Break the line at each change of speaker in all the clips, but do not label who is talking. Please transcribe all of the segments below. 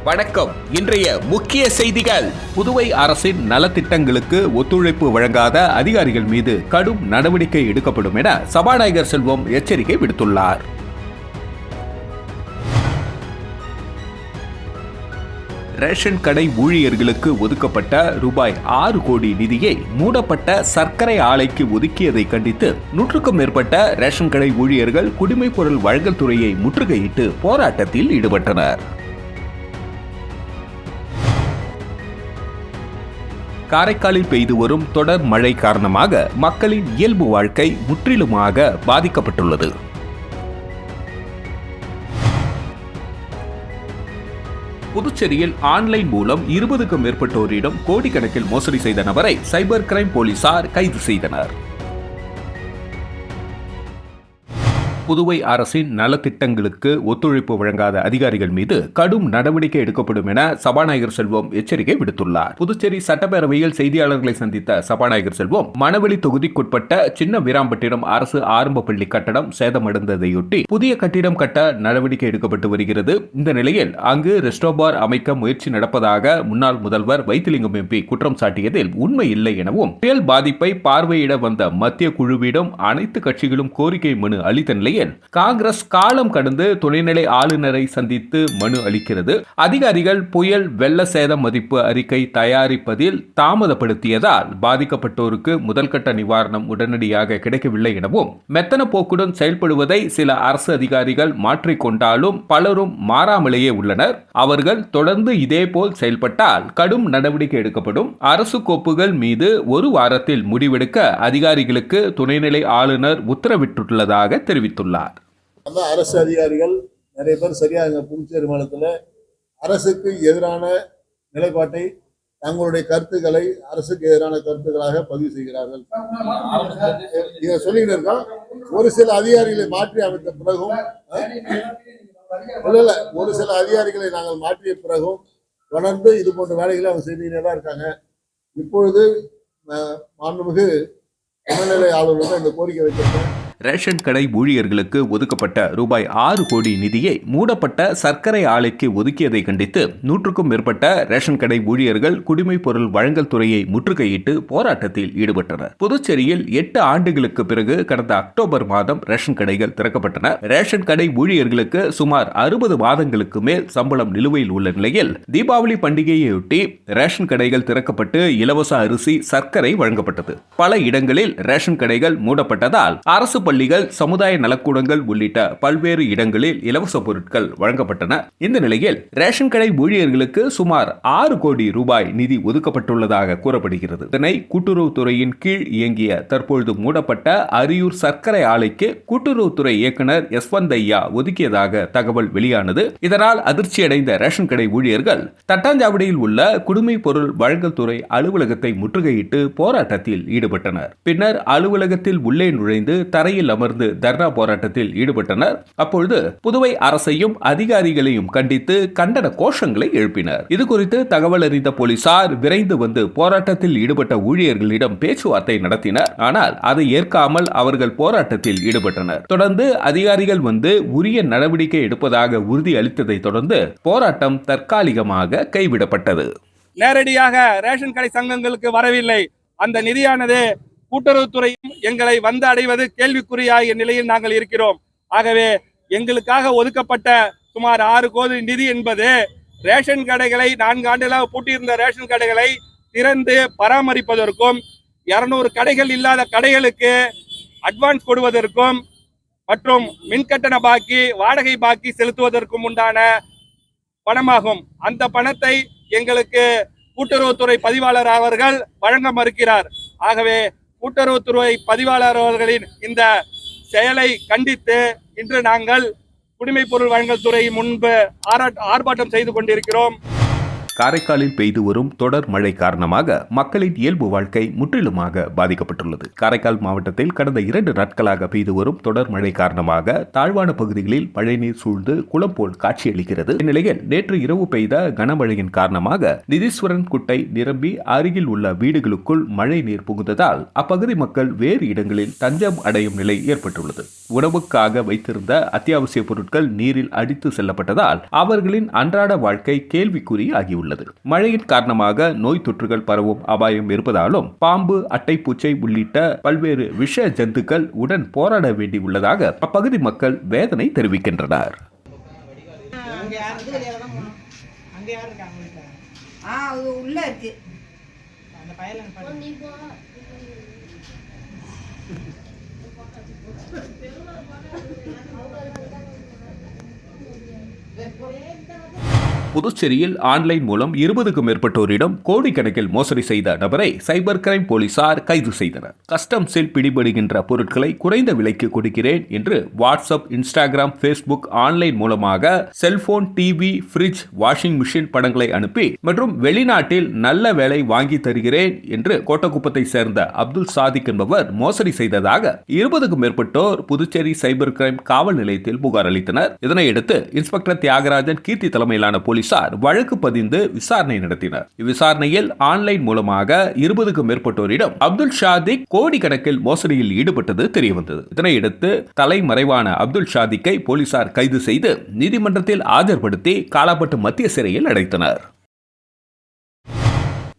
வணக்கம். இன்றைய முக்கிய செய்திகள். புதுவை அரசின் நலத்திட்டங்களுக்கு ஒத்துழைப்பு வழங்காத அதிகாரிகள் மீது கடும் நடவடிக்கை எடுக்கப்படும் என சபாநாயகர் செல்வம் எச்சரிக்கை விடுத்துள்ளார். ரேஷன் கடை ஊழியர்களுக்கு ஒதுக்கப்பட்ட ரூபாய் 6 கோடி நிதியை மூடப்பட்ட சர்க்கரை ஆலைக்கு ஒதுக்கியதை கண்டித்து 100க்கும் மேற்பட்ட ரேஷன் கடை ஊழியர்கள் குடிமைப் பொருள் வழங்கல் துறையை முற்றுகையிட்டு போராட்டத்தில் ஈடுபட்டனர். காரைக்காலில் பெய்து வரும் தொடர் மழை காரணமாக மக்களின் இயல்பு வாழ்க்கை முற்றிலுமாக பாதிக்கப்பட்டுள்ளது. புதுச்சேரியில் ஆன்லைன் மூலம் 20க்கும் மேற்பட்டோரிடம் கோடிக்கணக்கில் மோசடி செய்த நபரை சைபர் கிரைம் போலீசார் கைது செய்தனர். புதுவை அரசின் நலத்திட்டங்களுக்கு ஒத்துழைப்பு வழங்காத அதிகாரிகள் மீது கடும் நடவடிக்கை எடுக்கப்படும் என சபாநாயகர் செல்வம் எச்சரிக்கை விடுத்துள்ளார். புதுச்சேரி சட்டப்பேரவையில் செய்தியாளர்களை சந்தித்த சபாநாயகர் செல்வம், மணவெளி தொகுதிக்குட்பட்ட சின்ன வீராம்பட்டினம் அரசு ஆரம்ப பள்ளி கட்டடம் சேதமடைந்ததையொட்டி புதிய கட்டிடம் கட்ட நடவடிக்கை எடுக்கப்பட்டு வருகிறது. இந்த நிலையில் அங்கு ரெஸ்டோபார் அமைக்க முயற்சி நடப்பதாக முன்னாள் முதல்வர் வைத்திலிங்கம் எம்பி குற்றம் சாட்டியதில் உண்மை இல்லை எனவும், புயல் பாதிப்பை பார்வையிட வந்த மத்திய குழுவிடம் அனைத்து கட்சிகளும் கோரிக்கை மனு அளித்த நிலையில் காங்கிரஸ் காலம் கடந்து துணைநிலை ஆளுநரை சந்தித்து மனு அளிக்கிறது. அதிகாரிகள் புயல் வெள்ள சேத மதிப்பு அறிக்கை தயாரிப்பதில் தாமதப்படுத்தியதால் பாதிக்கப்பட்டோருக்கு முதல்கட்ட நிவாரணம் உடனடியாக கிடைக்கவில்லை எனவும், மெத்தன போக்குடன் செயல்படுவதை சில அரசு அதிகாரிகள் மாற்றிக்கொண்டாலும் பலரும் மாறாமலேயே உள்ளனர். அவர்கள் தொடர்ந்து இதேபோல் செயல்பட்டால் கடும் நடவடிக்கை எடுக்கப்படும். அரசு கோப்புகள் மீது ஒரு வாரத்தில் முடிவெடுக்க அதிகாரிகளுக்கு துணைநிலை ஆளுநர் உத்தரவிட்டுள்ளதாக தெரிவித்துள்ளார்.
அரசு அதிகாரிகள் நிறைய பேர் சரியாக புதுச்சேரி மாநிலத்தில் அரசுக்கு எதிரான நிலைப்பாட்டை, தங்களுடைய கருத்துக்களை அரசுக்கு எதிரான கருத்துக்களாக பதிவு செய்கிறார்கள். இதை சொல்லிட்டு இருக்கோம். ஒரு சில அதிகாரிகளை மாற்றி அமைத்த பிறகும் ஒரு சில அதிகாரிகளை நாங்கள் மாற்றிய பிறகும் தொடர்ந்து இது போன்ற வேலைகளை அவங்க செய்துகிட்டே தான் இருக்காங்க. இப்பொழுது மாண்புமிகு துணைநிலை ஆளுநர் இந்த கோரிக்கை வைத்திருக்கேன்.
ரேஷன் கடை ஊழியர்களுக்கு ஒதுக்கப்பட்ட ரூபாய் 6 கோடி நிதியை மூடப்பட்ட சர்க்கரை ஆலைக்கு ஒதுக்கியதை கண்டித்து 100க்கும் மேற்பட்ட ரேஷன் கடை ஊழியர்கள் குடிமைப் பொருள் வழங்கல் துறையை முற்றுகையிட்டு போராட்டத்தில் ஈடுபட்டனர். புதுச்சேரியில் 8 ஆண்டுகளுக்கு பிறகு கடந்த அக்டோபர் மாதம் ரேஷன் கடைகள் திறக்கப்பட்டன. ரேஷன் கடை ஊழியர்களுக்கு சுமார் 60 மாதங்களுக்கு மேல் சம்பளம் நிலுவையில் உள்ள நிலையில் தீபாவளி பண்டிகையையொட்டி ரேஷன் கடைகள் திறக்கப்பட்டு இலவச அரிசி, சர்க்கரை வழங்கப்பட்டது. பல இடங்களில் ரேஷன் கடைகள் மூடப்பட்டதால் அரசு பள்ளிகள், சமுதாய நலக்கூடங்கள் உள்ளிட்ட பல்வேறு இடங்களில் இலவச பொருட்கள் வழங்கப்பட்டன. இந்த நிலையில் ரேஷன் கடை ஊழியர்களுக்கு சுமார் 6 கோடி ரூபாய் நிதி ஒதுக்கப்பட்டுள்ளதாக கூறப்படுகிறது. இதனை கூட்டுறவுத்துறையின் கீழ் இயங்கிய தற்பொழுது மூடப்பட்ட அரியூர் சர்க்கரை ஆலைக்கு கூட்டுறவுத்துறை இயக்குனர் யஸ்வந்தையா ஒதுக்கியதாக தகவல் வெளியானது. இதனால் அதிர்ச்சியடைந்த ரேஷன் கடை ஊழியர்கள் தட்டாஞ்சாவடியில் உள்ள குடிமைப் பொருள் வழங்கல் துறை அலுவலகத்தை முற்றுகையிட்டு போராட்டத்தில் ஈடுபட்டனர். பின்னர் அலுவலகத்தில் உள்ளே நுழைந்து தரையில் அமர்ந்து தர்ணா போராட்டத்தில் ஈடுபட்டனர். அப்பொழுது புதுவை அரசையும் அதிகாரிகளையும் கண்டித்து கண்டன கோஷங்களை எழுப்பினர். இதுகுறித்து தகவல் அறிந்த போலீசார் விரைந்து வந்து போராட்டத்தில் ஈடுபட்ட ஊழியர்களிடம் பேச்சுவார்த்தை நடத்தினர். ஆனால் அதை ஏற்காமல் அவர்கள் போராட்டத்தில் ஈடுபட்டனர். தொடர்ந்து அதிகாரிகள் வந்து உரிய நடவடிக்கை எடுப்பதாக உறுதி அளித்ததை தொடர்ந்து போராட்டம் தற்காலிகமாக கைவிடப்பட்டது.
நேரடியாக ரேஷன் கடை சங்கங்களுக்கு வரவில்லை. அந்த நிதியானது கூட்டுறவுத்துறை எங்களை வந்து அடைவது கேள்விக்குறியாகிய நிலையில் நாங்கள் இருக்கிறோம். ஆகவே எங்களுக்காக ஒதுக்கப்பட்ட சுமார் 6 கோடி நிதி என்பது ரேஷன் கடைகளை 4 ஆண்டுகளாக பூட்டியிருந்த ரேஷன் கடைகளை திறந்து பராமரிப்பதற்கும், 200 கடைகள் இல்லாத கடைகளுக்கு அட்வான்ஸ் கொடுவதற்கும் மற்றும் மின்கட்டண பாக்கி, வாடகை பாக்கி செலுத்துவதற்கும் உண்டான பணமாகும். அந்த பணத்தை எங்களுக்கு கூட்டுறவுத்துறை பதிவாளர் அவர்கள் வழங்க மறுக்கிறார். ஆகவே கூட்டுறவுத்துறை பதிவாளர் அவர்களின் இந்த செயலை கண்டித்து இன்று நாங்கள் குடிமைப் பொருள் வழங்கல் துறை முன்பு ஆர்ப்பாட்டம் செய்து கொண்டிருக்கிறோம்.
காரைக்காலில் பெய்து வரும் தொடர் மழை காரணமாக மக்களின் இயல்பு வாழ்க்கை முற்றிலுமாக பாதிக்கப்பட்டுள்ளது. காரைக்கால் மாவட்டத்தில் கடந்த 2 நாட்களாக பெய்து வரும் தொடர் மழை காரணமாக தாழ்வான பகுதிகளில் மழைநீர் சூழ்ந்து குளம் போல் காட்சியளிக்கிறது. இந்நிலையில் நேற்று இரவு பெய்த கனமழையின் காரணமாக நிதீஸ்வரன் குட்டை நிரம்பி அருகில் உள்ள வீடுகளுக்குள் மழை நீர் புகுந்ததால் அப்பகுதி மக்கள் வேறு இடங்களில் தஞ்சம் அடையும் நிலை ஏற்பட்டுள்ளது. உணவுக்காக வைத்திருந்த அத்தியாவசிய பொருட்கள் நீரில் அடித்து செல்லப்பட்டதால் அவர்களின் அன்றாட வாழ்க்கை கேள்விக்குறி ஆகியுள்ளது. மழையின் காரணமாக நோய் தொற்றுகள் பரவும் அபாயம் இருப்பதாலும் பாம்பு, அட்டைப்பூச்சை உள்ளிட்ட பல்வேறு விஷ ஜந்துக்கள் உடன் போராட வேண்டியுள்ளதாக அப்பகுதி மக்கள் வேதனை தெரிவிக்கின்றனர். புதுச்சேரியில் ஆன்லைன் மூலம் 20க்கும் மேற்பட்டோரிடம் கோடிக்கணக்கில் மோசடி செய்த நபரை சைபர் கிரைம் போலீசார் கைது செய்தனர். கஸ்டம்ஸில் பிடிபடுகின்ற பொருட்களை குறைந்த விலைக்கு கொடுக்கிறேன் என்று வாட்ஸ்அப், இன்ஸ்டாகிராம், ஃபேஸ்புக் ஆன்லைன் மூலமாக cellphone, TV, fridge, washing machine படங்களை அனுப்பி மற்றும் வெளிநாட்டில் நல்ல வேலை வாங்கி தருகிறேன் என்று கோட்டக்குப்பத்தை சேர்ந்த அப்துல் சாதிக் என்பவர் மோசடி செய்ததாக 20க்கும் மேற்பட்டோர் புதுச்சேரி சைபர் கிரைம் காவல் நிலையத்தில் புகார் அளித்தனர். இதனையடுத்து இன்ஸ்பெக்டர் தியாகராஜன் கீர்த்தி தலைமையிலான போலீசார் வழக்கு பதிந்து விசாரணை நடத்தினர். இவ்விசாரணையில் ஆன்லைன் மூலமாக 20க்கும் மேற்பட்டோரிடம் அப்துல் ஷாதிக் கோடிக்கணக்கில் மோசடியில் ஈடுபட்டது தெரியவந்தது. இதனையடுத்து தலைமறைவான அப்துல் ஷாதிக்கை போலீசார் கைது செய்து நீதிமன்றத்தில் ஆஜர்படுத்தி காலாப்பட்டு மத்திய சிறையில் அடைத்தனர்.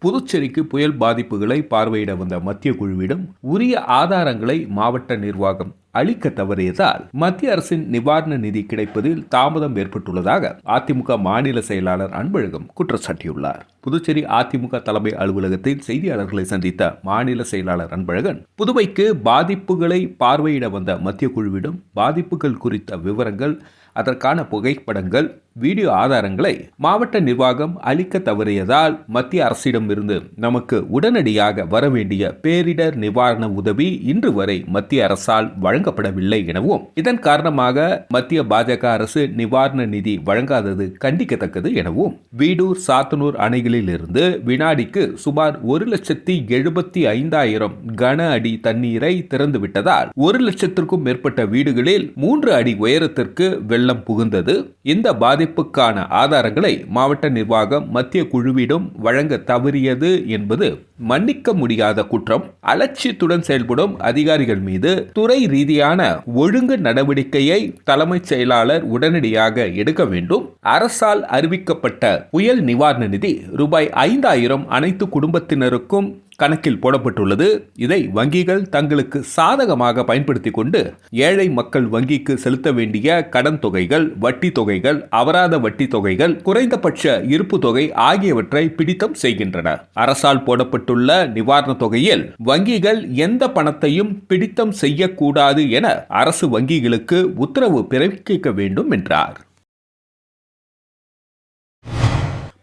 புதுச்சேரிக்கு புயல் பாதிப்புகளை பார்வையிட வந்த மத்திய குழுவிடம் உரிய ஆதாரங்களை மாவட்ட நிர்வாகம் அளிக்க தவறியதால் மத்திய அரசின் நிவாரண நிதி கிடைப்பதில் தாமதம் ஏற்பட்டுள்ளதாக அதிமுக மாநில செயலாளர் அன்பழகன் குற்றம் சாட்டியுள்ளார். புதுச்சேரி அதிமுக தலைமை அலுவலகத்தில் செய்தியாளர்களை சந்தித்த மாநில செயலாளர் அன்பழகன், புதுவைக்கு பாதிப்புகளை பார்வையிட வந்த மத்திய குழுவிடம் பாதிப்புகள் குறித்த விவரங்கள், அதற்கான புகைப்படங்கள், வீடியோ ஆதாரங்களை மாவட்ட நிர்வாகம் அளிக்க தவறியதால் மத்திய அரசிடம் இருந்து நமக்கு உடனடியாக வரவேண்டிய பேரிடர் நிவாரண உதவி இன்று வரை மத்திய அரசால் வழங்கப்படவில்லை எனவும், இதன் காரணமாக மத்திய பாஜக அரசு நிவாரண நிதி வழங்காதது கண்டிக்கத்தக்கது எனவும், வீடூர், சாத்தனூர் அணைகளில் இருந்து வினாடிக்கு சுமார் 1,75,000 கன அடி தண்ணீரை திறந்துவிட்டதால் 1,00,000க்கும் மேற்பட்ட வீடுகளில் 3 அடி உயரத்திற்கு வெள்ளம் புகுந்தது. இந்த பாதிப்புக்கான ஆதாரங்களை மாவட்ட நிர்வாகம் மத்திய குழுவிடம் வழங்க தவறியது என்பது மன்னிக்க முடியாத குற்றம். அலட்சியத்துடன் செயல்படும் அதிகாரிகள் மீது துறை ரீதியான ஒழுங்கு நடவடிக்கையை தலைமைச் செயலாளர் உடனடியாக எடுக்க வேண்டும். அரசால் அறிவிக்கப்பட்ட புயல் நிவாரண நிதி ரூபாய் 5,000 அனைத்து குடும்பத்தினருக்கும் கணக்கில் போடப்பட்டுள்ளது. இதை வங்கிகள் தங்களுக்கு சாதகமாக பயன்படுத்திக் கொண்டு ஏழை மக்கள் வங்கிக்கு செலுத்த வேண்டிய கடன் தொகைகள், வட்டி தொகைகள், அபராத வட்டி தொகைகள், குறைந்தபட்ச இருப்பு தொகை ஆகியவற்றை பிடித்தம் செய்கின்றனர். அரசால் போடப்பட்டுள்ள நிவாரண தொகையில் வங்கிகள் எந்த பணத்தையும் பிடித்தம் செய்யக்கூடாது என அரசு வங்கிகளுக்கு உத்தரவு பிறப்பிக்க வேண்டும் என்றார்.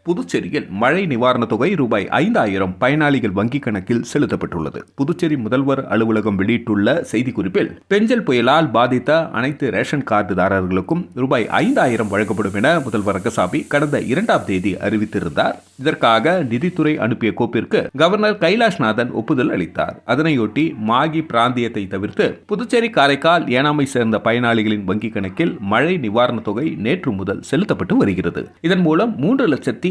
புதுச்சேரியில் மழை நிவாரண தொகை ரூபாய் 5,000 பயனாளிகள் வங்கிக் கணக்கில் செலுத்தப்பட்டுள்ளது. புதுச்சேரி முதல்வர் அலுவலகம் வெளியிட்டுள்ள செய்திக்குறிப்பில், பெஞ்சல் புயலால் பாதித்த அனைத்து ரேஷன் கார்டுதாரர்களுக்கும் ரூபாய் 5,000 வழங்கப்படும் என முதல்வர் ரங்கசாமி கடந்த 2ஆம் தேதி அறிவித்திருந்தார். இதற்காக நிதித்துறை அனுப்பிய கோப்பிற்கு கவர்னர் கைலாஷ்நாதன் ஒப்புதல் அளித்தார். அதனையொட்டி மாகி பிராந்தியத்தை தவிர்த்து புதுச்சேரி, காரைக்கால், ஏனாமை சேர்ந்த பயனாளிகளின் வங்கிக் கணக்கில் மழை நிவாரண தொகை நேற்று முதல் செலுத்தப்பட்டு வருகிறது. இதன் மூலம் 3,54,726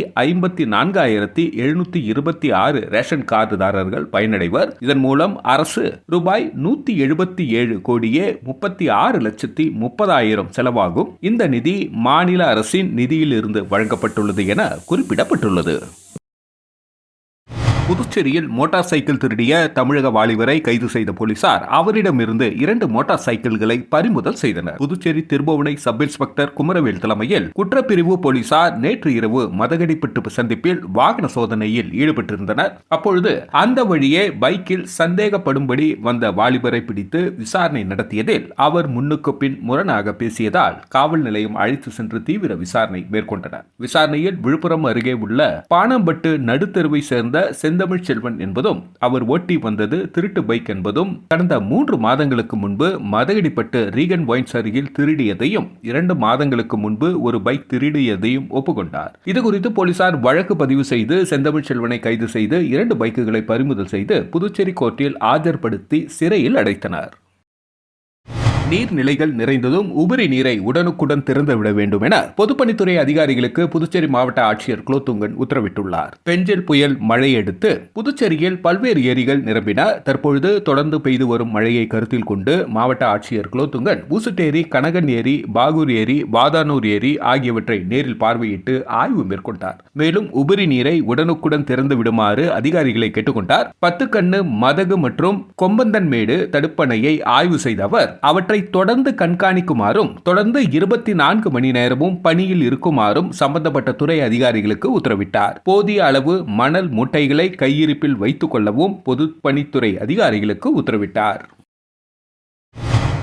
ரேஷன் கார்டுதாரர்கள் பயனடைவர். இதன் மூலம் அரசு ரூபாய் 177,36,30,000 செலவாகும். இந்த நிதி மாநில அரசின் நிதியில் இருந்து வழங்கப்பட்டுள்ளது என குறிப்பிடப்பட்டுள்ளது. புதுச்சேரியில் மோட்டார் சைக்கிள் திருடிய தமிழக வாலிபரை கைது செய்த போலீசார் அவரிடமிருந்து 2 மோட்டார் சைக்கிள்களை பறிமுதல் செய்தனர். புதுச்சேரி திருபுவனை சப் இன்ஸ்பெக்டர் குமரவேல் தலைமையில் குற்றப்பிரிவு போலீசார் நேற்று இரவு மதகடிப்பட்டு சந்திப்பில் வாகன சோதனையில் ஈடுபட்டிருந்தனர். அப்பொழுது அந்த வழியே பைக்கில் சந்தேகப்படும்படி வந்த வாலிபரை பிடித்து விசாரணை நடத்தியதில் அவர் முன்னுக்கு பின் முரணாக பேசியதால் காவல் நிலையம் அழைத்து சென்று தீவிர விசாரணை மேற்கொண்டனர். விசாரணையில் விழுப்புரம் அருகே உள்ள பாணம்பட்டு நடுத்தெருவை சேர்ந்த செந்தமிழ் செல்வன் என்பதும் அவர் ஓட்டி வந்தது திருட்டு பைக் என்பதும் கடந்த 3 மாதங்களுக்கு முன்பு மதகடிப்பட்டு ரீகன் ஒயின்ஸ் அருகில் திருடியதையும் 2 மாதங்களுக்கு முன்பு ஒரு பைக் திருடியதையும் ஒப்புக்கொண்டார். இதுகுறித்து போலீசார் வழக்கு பதிவு செய்து செந்தமிழ் செல்வனை கைது செய்து 2 பைக்குகளை பறிமுதல் செய்து புதுச்சேரி கோர்ட்டில் ஆஜர்படுத்தி சிறையில் அடைத்தனர். நீர்நிலைகள் நிறைந்ததும் உபரி நீரை உடனுக்குடன் திறந்துவிட வேண்டும் என பொதுப்பணித்துறை அதிகாரிகளுக்கு புதுச்சேரி மாவட்ட ஆட்சியர் குலோத்துங்கன் உத்தரவிட்டுள்ளார். பெஞ்சல் புயல் மழையடுத்து புதுச்சேரியில் பல்வேறு ஏரிகள் நிரம்பின. தற்பொழுது தொடர்ந்து பெய்து வரும் மழையை கருத்தில் கொண்டு மாவட்ட ஆட்சியர் குலோத்துங்கன் ஊசுட்டேரி, கனகன் ஏரி, பாகூர் ஏரி, வாதானூர் ஏரி ஆகியவற்றை நேரில் பார்வையிட்டு ஆய்வு மேற்கொண்டார். மேலும் உபரி நீரை உடனுக்குடன் திறந்து விடுமாறு அதிகாரிகளை கேட்டுக்கொண்டார். பத்துக்கண்ணு, மதகு மற்றும் கொம்பந்தன்மேடு தடுப்பணையை ஆய்வு செய்த அவர் அவற்றை தொடர்ந்து கண்காணிக்குமாறும் தொடர்ந்து 24 மணி நேரமும் பணியில் இருக்குமாறும் சம்பந்தப்பட்ட துறை அதிகாரிகளுக்கு உத்தரவிட்டார். போதிய அளவு மணல் மூட்டைகளை கையிருப்பில் வைத்துக் கொள்ளவும் பொதுப்பணித்துறை அதிகாரிகளுக்கு உத்தரவிட்டார்.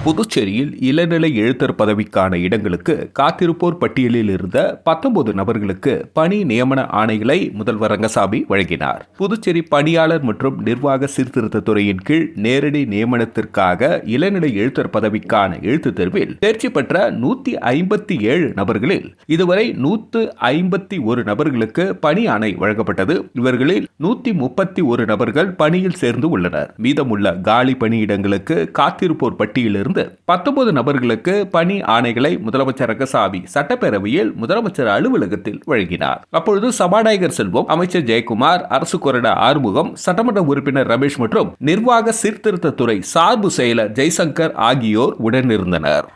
புதுச்சேரியில் இளநிலை எழுத்தர் பதவிக்கான இடங்களுக்கு காத்திருப்போர் பட்டியலில் இருந்த 19 நபர்களுக்கு பணி நியமன ஆணைகளை முதல்வர் ரங்கசாமி வழங்கினார். புதுச்சேரி பணியாளர் மற்றும் நிர்வாக சீர்திருத்த துறையின் கீழ் நேரடி நியமனத்திற்காக இளநிலை எழுத்தர் பதவிக்கான எழுத்து தேர்வில் தேர்ச்சி பெற்ற 157 நபர்களில் இதுவரை 151 நபர்களுக்கு பணி ஆணை வழங்கப்பட்டது. இவர்களில் 131 நபர்கள் பணியில் சேர்ந்து உள்ளனர். மீதமுள்ள காலி பணியிடங்களுக்கு காத்திருப்போர் பட்டியலில் 19 நபர்களுக்கு பணி ஆணைகளை முதலமைச்சர் ரங்கசாமி சட்டப்பேரவையில் முதலமைச்சர் அலுவலகத்தில் வழங்கினார். அப்பொழுது சபாநாயகர் செல்வம், அமைச்சர் ஜெயக்குமார், அரசு கொறடா ஆறுமுகம், சட்டமன்ற உறுப்பினர் ரமேஷ் மற்றும் நிர்வாக சீர்திருத்த துறை சார்பு செயலர் ஜெய்சங்கர் ஆகியோர் உடனிருந்தனர்.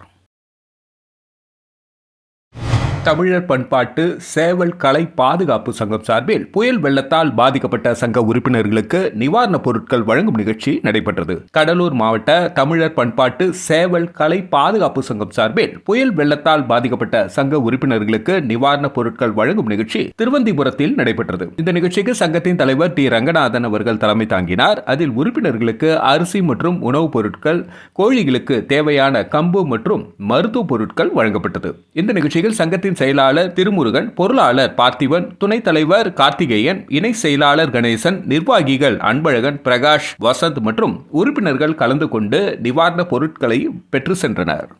தமிழர் பண்பாட்டு சேவல் கலை பாதுகாப்பு சங்கம் சார்பில் புயல் வெள்ளத்தால் பாதிக்கப்பட்ட சங்க உறுப்பினர்களுக்கு நிவாரணப் பொருட்கள் வழங்கும் நிகழ்ச்சி நடைபெற்றது. கடலூர் மாவட்ட தமிழர் பண்பாட்டு சேவல் கலை பாதுகாப்பு சங்கம் சார்பில் புயல் வெள்ளத்தால் பாதிக்கப்பட்ட சங்க உறுப்பினர்களுக்கு நிவாரணப் பொருட்கள் வழங்கும் நிகழ்ச்சி திருவந்திபுரத்தில் நடைபெற்றது. இந்த நிகழ்ச்சிக்கு சங்கத்தின் தலைவர் டி ரங்கநாதன் அவர்கள் தலைமை தாங்கினார். அதில் உறுப்பினர்களுக்கு அரிசி மற்றும் உணவுப் பொருட்கள், கோழிகளுக்கு தேவையான கம்பு மற்றும் மருத்துவ பொருட்கள் வழங்கப்பட்டது. இந்த நிகழ்ச்சியில் சங்கத்தின் செயலாளர் திருமுருகன், பொருளாளர் பார்த்திபன், துணைத் தலைவர் கார்த்திகேயன், இணை செயலாளர் கணேசன், நிர்வாகிகள் அன்பழகன், பிரகாஷ், வசந்த் மற்றும் உறுப்பினர்கள் கலந்து கொண்டு நிவாரணப் பொருட்களை பெற்று சென்றனர்.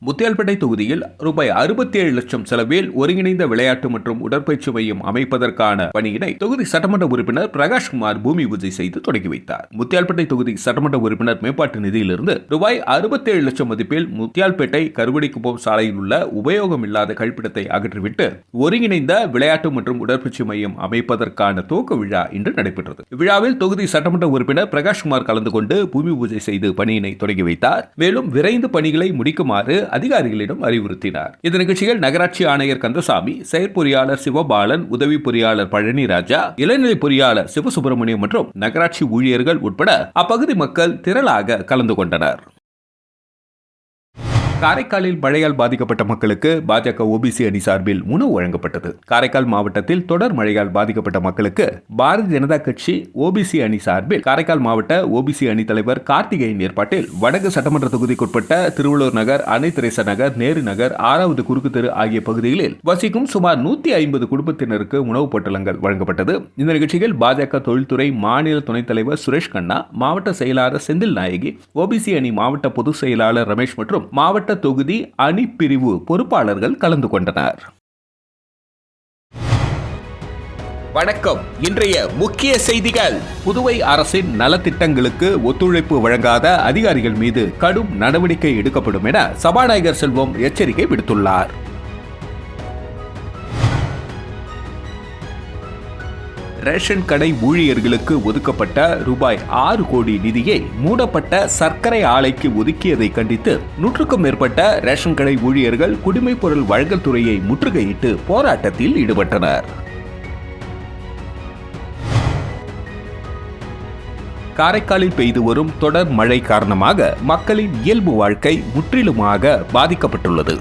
முத்தியால்பேட்டை தொகுதியில் ரூபாய் 67 லட்சம் செலவில் ஒருங்கிணைந்த விளையாட்டு மற்றும் உடற்பயிற்சி மையம் அமைப்பதற்கான பணியினை தொகுதி சட்டமன்ற உறுப்பினர் பிரகாஷ்குமார் பூமி பூஜை செய்து தொடங்கி வைத்தார். முத்தியால்பேட்டை தொகுதி சட்டமன்ற உறுப்பினர் மேம்பாட்டு நிதியிலிருந்து ரூபாய் 67 லட்சம் மதிப்பில் முத்தியால்பேட்டை கருவடிக்குப்பம் சாலையில் உள்ள உபயோகம் இல்லாத கழிப்பிடத்தை அகற்றிவிட்டு ஒருங்கிணைந்த விளையாட்டு மற்றும் உடற்பயிற்சி மையம் அமைப்பதற்கான துவக்க விழா இன்று நடைபெற்றது. இவ்விழாவில் தொகுதி சட்டமன்ற உறுப்பினர் பிரகாஷ்குமார் கலந்து கொண்டு பூமி பூஜை செய்து பணியினை தொடங்கி வைத்தார். மேலும் விரைந்து பணிகளை முடிக்குமாறு அதிகாரிகளிடம் அறிவுறுத்தினார். இந்த நிகழ்ச்சியில் நகராட்சி ஆணையர் கந்தசாமி, செயற்பொறியாளர் சிவபாலன், உதவி பொறியாளர் பழனிராஜா, இளநிலை பொறியாளர் சிவசுப்பிரமணியம் மற்றும் நகராட்சி ஊழியர்கள் உட்பட அப்பகுதி மக்கள் திரளாக கலந்து கொண்டனர். காரைக்காலில் மழையால் பாதிக்கப்பட்ட மக்களுக்கு பாஜக ஓபிசி அணி சார்பில் உணவு வழங்கப்பட்டது. காரைக்கால் மாவட்டத்தில் தொடர் மழையால் பாதிக்கப்பட்ட மக்களுக்கு பாரதிய ஜனதா கட்சி ஓபிசி அணி சார்பில் காரைக்கால் மாவட்ட ஓபிசி அணி தலைவர் கார்த்திகேயன் ஏற்பாட்டில் வடக்கு சட்டமன்ற தொகுதிக்குட்பட்ட திருவள்ளூர் நகர், அன்னை தெரசா நகர், நேரு நகர், 6வது குறுக்கு தெரு ஆகிய பகுதிகளில் வசிக்கும் சுமார் 150 குடும்பத்தினருக்கு உணவுப் பொட்டலங்கள் வழங்கப்பட்டது. இந்த நிகழ்ச்சியில் பாஜக தொழில்துறை மாநில துணைத் தலைவர் சுரேஷ் கண்ணா, மாவட்ட செயலாளர் செந்தில் நாயகி, ஓபிசி அணி மாவட்ட பொதுச் செயலாளர் ரமேஷ் மற்றும் மாவட்ட தொகுதி அணி பிரிவு பொறுப்பாளர்கள் கலந்து கொண்டனர். வணக்கம். இன்றைய முக்கிய செய்திகள். புதுவை அரசின் நலத்திட்டங்களுக்கு ஒத்துழைப்பு வழங்காத அதிகாரிகள் மீது கடும் நடவடிக்கை எடுக்கப்படும் என சபாநாயகர் செல்வம் எச்சரிக்கை விடுத்துள்ளார். ரேஷன் கடை ஊழியர்களுக்கு ஒதுக்கப்பட்ட ரூபாய் 6 கோடி நிதியை மூடப்பட்ட சர்க்கரை ஆலைக்கு ஒதுக்கியதை கண்டித்து 100க்கும் மேற்பட்ட ரேஷன் கடை ஊழியர்கள் குடிமைப் பொருள் வழங்கல் துறையை முற்றுகையிட்டு போராட்டத்தில் ஈடுபட்டனர். காரைக்காலில் பெய்து வரும் தொடர் மழை காரணமாக மக்களின் இயல்பு வாழ்க்கை முற்றிலுமாக பாதிக்கப்பட்டுள்ளது.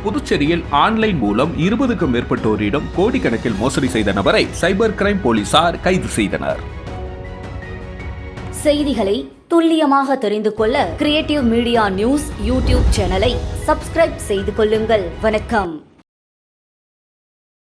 புதுச்சேரியில் ஆன்லைன் மூலம் 20க்கும் மேற்பட்டோரிடம் கோடிக்கணக்கில் மோசடி செய்த நபரை சைபர் கிரைம் போலீசார் கைது செய்தனர்.
செய்திகளை துல்லியமாக தெரிந்து கொள்ள கிரியேட்டிவ் மீடியா நியூஸ் யூடியூப் சேனலை சப்ஸ்கிரைப் செய்து கொள்ளுங்கள். வணக்கம்.